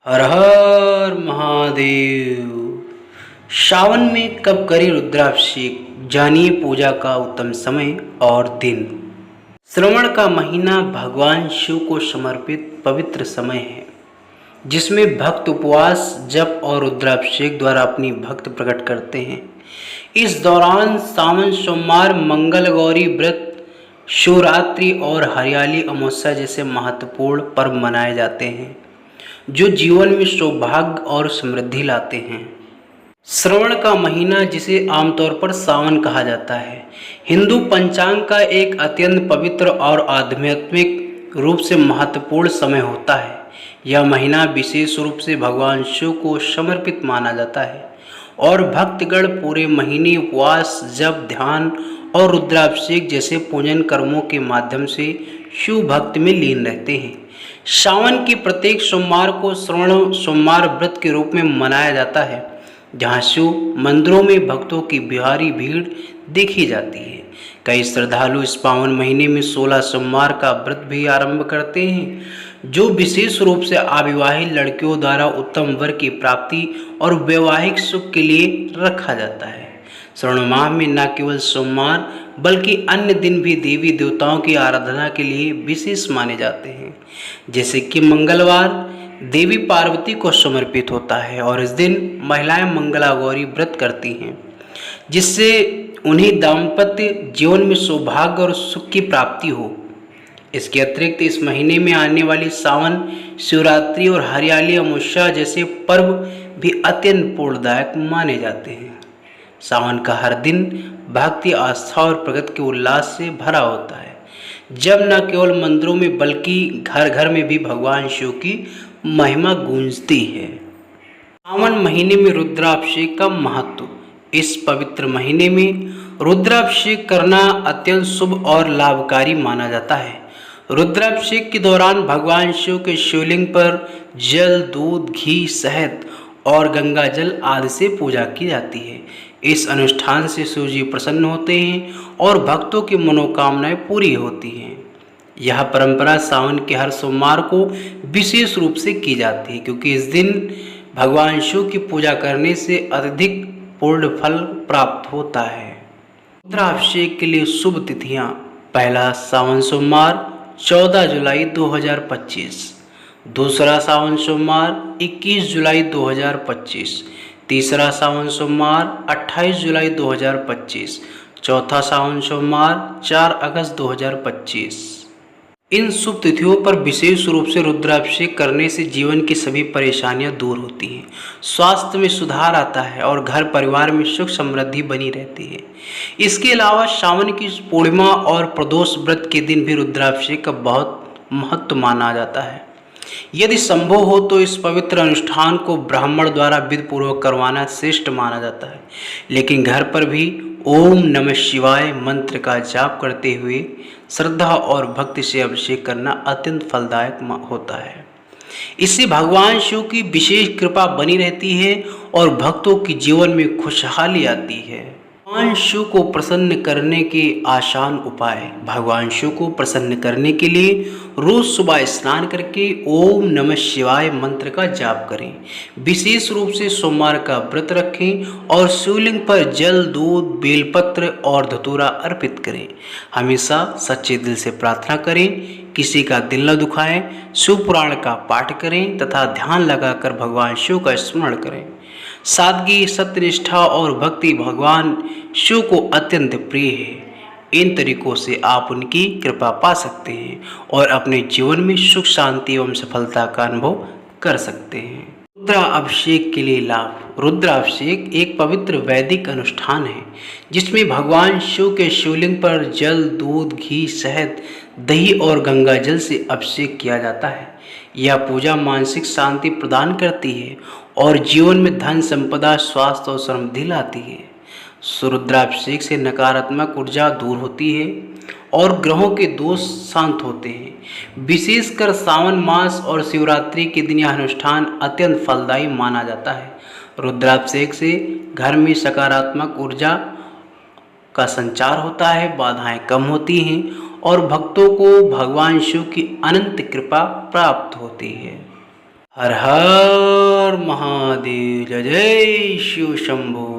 हर हर महादेव। श्रावण में कब करें रुद्राभिषेक, जानिए पूजा का उत्तम समय और दिन। श्रवण का महीना भगवान शिव को समर्पित पवित्र समय है, जिसमें भक्त उपवास, जप और रुद्राभिषेक द्वारा अपनी भक्ति प्रकट करते हैं। इस दौरान सावन सोमवार, मंगल गौरी व्रत, शिवरात्रि और हरियाली अमावस्या जैसे महत्वपूर्ण पर्व मनाए जाते हैं, जो जीवन में सौभाग्य और समृद्धि लाते हैं। श्रवण का महीना, जिसे आमतौर पर सावन कहा जाता है, हिंदू पंचांग का एक अत्यंत पवित्र और आध्यात्मिक रूप से महत्वपूर्ण समय होता है। यह महीना विशेष रूप से भगवान शिव को समर्पित माना जाता है और भक्तगण पूरे महीने उपवास, जप, ध्यान और रुद्राभिषेक जैसे पूजन कर्मों के माध्यम से शिव भक्ति में लीन रहते हैं। सावन के प्रत्येक सोमवार को श्रवण सोमवार व्रत के रूप में मनाया जाता है, जहां शिव मंदिरों में भक्तों की भारी भीड़ देखी जाती है। कई श्रद्धालु इस पावन महीने में 16 सोमवार का व्रत भी आरंभ करते हैं, जो विशेष रूप से अविवाहित लड़कियों द्वारा उत्तम वर की प्राप्ति और वैवाहिक सुख के लिए रखा जाता है। श्रावण माह में न केवल सोमवार बल्कि अन्य दिन भी देवी देवताओं की आराधना के लिए विशेष माने जाते हैं, जैसे कि मंगलवार देवी पार्वती को समर्पित होता है और इस दिन महिलाएं मंगला गौरी व्रत करती हैं, जिससे उन्हें दाम्पत्य जीवन में सौभाग्य और सुख की प्राप्ति हो। इसके अतिरिक्त इस महीने में आने वाली सावन, शिवरात्रि और हरियाली अमावस्या जैसे पर्व भी अत्यंत पूर्णदायक माने जाते हैं। सावन का हर दिन भक्ति, आस्था और प्रगति के उल्लास से भरा होता है, जब न केवल मंदिरों में बल्कि घर घर में भी भगवान शिव की महिमा गूंजती है। सावन महीने में रुद्राभिषेक का महत्व। इस पवित्र महीने में रुद्राभिषेक करना अत्यंत शुभ और लाभकारी माना जाता है। रुद्राभिषेक के दौरान भगवान शिव के शिवलिंग पर जल, दूध, घी, शहद और गंगा जल आदि से पूजा की जाती है। इस अनुष्ठान से शिव जी प्रसन्न होते हैं और भक्तों की मनोकामनाएं पूरी होती हैं। यह परंपरा सावन के हर सोमवार को विशेष रूप से की जाती है, क्योंकि इस दिन भगवान शिव की पूजा करने से अत्यधिक पूर्ण फल प्राप्त होता है। रुद्राभिषेक के लिए शुभ तिथियां: पहला सावन सोमवार 14 जुलाई 2025, दूसरा सावन सोमवार 21 जुलाई 2025, तीसरा सावन सोमवार 28 जुलाई 2025, चौथा सावन सोमवार 4 अगस्त 2025। इन शुभ तिथियों पर विशेष रूप से रुद्राभिषेक करने से जीवन की सभी परेशानियां दूर होती हैं, स्वास्थ्य में सुधार आता है और घर परिवार में सुख समृद्धि बनी रहती है। इसके अलावा सावन की पूर्णिमा और प्रदोष व्रत के दिन भी रुद्राभिषेक का बहुत महत्व माना जाता है। यदि संभव हो तो इस पवित्र अनुष्ठान को ब्राह्मण द्वारा विधि पूर्वक करवाना श्रेष्ठ माना जाता है, लेकिन घर पर भी ओम नमः शिवाय मंत्र का जाप करते हुए श्रद्धा और भक्ति से अभिषेक करना अत्यंत फलदायक होता है। इससे भगवान शिव की विशेष कृपा बनी रहती है और भक्तों के जीवन में खुशहाली आती है। भगवान शिव को प्रसन्न करने के आसान उपाय। भगवान शिव को प्रसन्न करने के लिए रोज सुबह स्नान करके ओम नमः शिवाय मंत्र का जाप करें। विशेष रूप से सोमवार का व्रत रखें और शिवलिंग पर जल, दूध, बेलपत्र और धतूरा अर्पित करें। हमेशा सच्चे दिल से प्रार्थना करें, किसी का दिल न दुखाएं, शिव पुराण का पाठ करें तथा ध्यान लगाकर भगवान शिव का स्मरण करें। सादगी, सत्यनिष्ठा और भक्ति भगवान शिव को अत्यंत प्रिय है। इन तरीकों से आप उनकी कृपा पा सकते हैं और अपने जीवन में सुख, शांति एवं सफलता का अनुभव कर सकते हैं। रुद्राभिषेक के लिए लाभ। रुद्राभिषेक एक पवित्र वैदिक अनुष्ठान है, जिसमें भगवान शिव के शिवलिंग पर जल, दूध, घी, शहद, दही और गंगा जल से अभिषेक किया जाता है। यह पूजा मानसिक शांति प्रदान करती है और जीवन में धन, संपदा, स्वास्थ्य और समृद्धि लाती है। रुद्राभिषेक से नकारात्मक ऊर्जा दूर होती है और ग्रहों के दोष शांत होते हैं। विशेषकर सावन मास और शिवरात्रि के दिन यह अनुष्ठान अत्यंत फलदायी माना जाता है। रुद्राभिषेक से घर में सकारात्मक ऊर्जा का संचार होता है, बाधाएं कम होती हैं और भक्तों को भगवान शिव की अनंत कृपा प्राप्त होती है। हर हर महादेव, जय जय शिव शंभो।